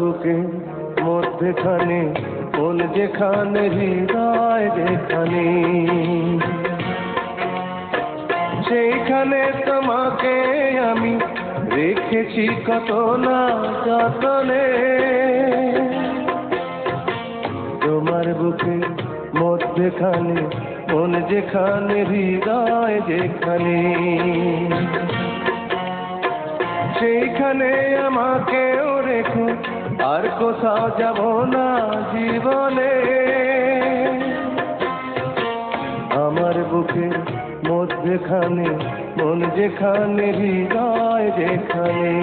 বুকে মধ্যখানে মন যেখানে হৃদয় যেখানে, সেইখানে তোমাকে আমি রেখেছি কত না যতনে। তোমার বুকে মধ্যখানে মন যেখানে হৃদয় যেখানে, সেইখানে আমাকেও রেখো, আর কোথাও যাব না জীবনে। আমার বুকে মধ্যখানে মন যেখানে হৃদয় যেখানে।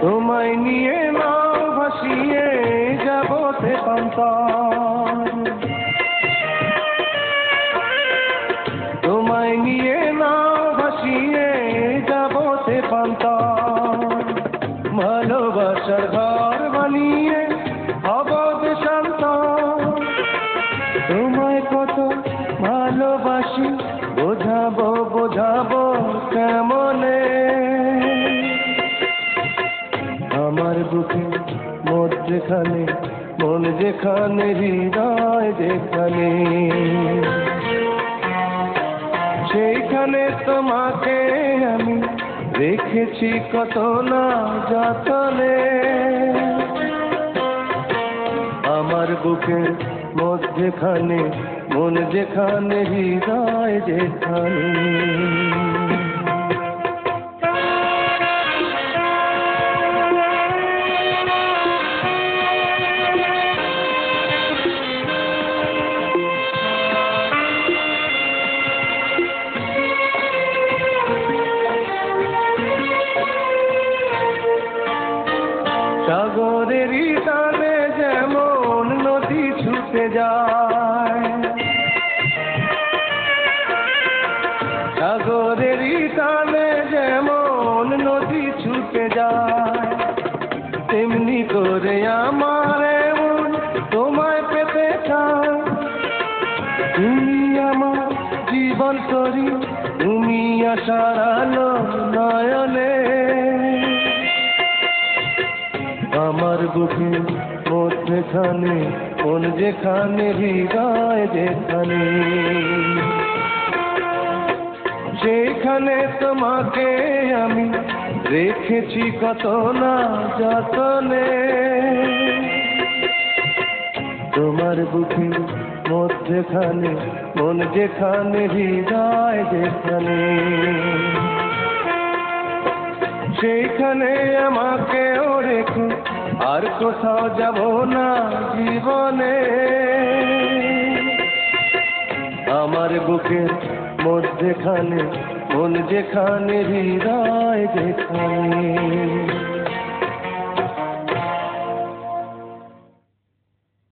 তোমায় নিয়ে নাও ভাসিয়ে যাব তেপান্তর, তোমায় নিয়ে নাও ভাসিয়ে যাব তেপান্তর। ভালোবাসার ঘর বানিয়ে হব দেশান্তর। তোমায় কত ভালোবাসি বোঝাবো বোঝাবো কেমনে। আমার বুকে মধ্যখানে মন যেখানে হৃদয় যেখানে, সেইখানে তোমাকে আমি রেখেছি কত না যতনে। আমার বুকে মধ্যখানে মন যেখানে হৃদয় যেখানে। সাগরেরই টানে যেমন নদী ছুটে যায়, সাগরেরই টানে যেমন নদী ছুটে যায়, তেমনি করে আমার মন তোমায় পেতে চায়। তুমি আমার জীবন তরি, তুমি আশার আলো নয়নে। আমার বুকে মধ্যখানে মন যেখানে হৃদয় যেখানে, সেইখানে তোমাকে আমি রেখেছি কত না যতনে। তোমার বুকে মধ্যখানে মন যেখানে হৃদয় যেখানে, সেইখানে আমাকেও রেখো, আর কোথাও যাব না জীবনে। আমার বুকের মধ্যখানে মন যেখানে হৃদয় যেখানে।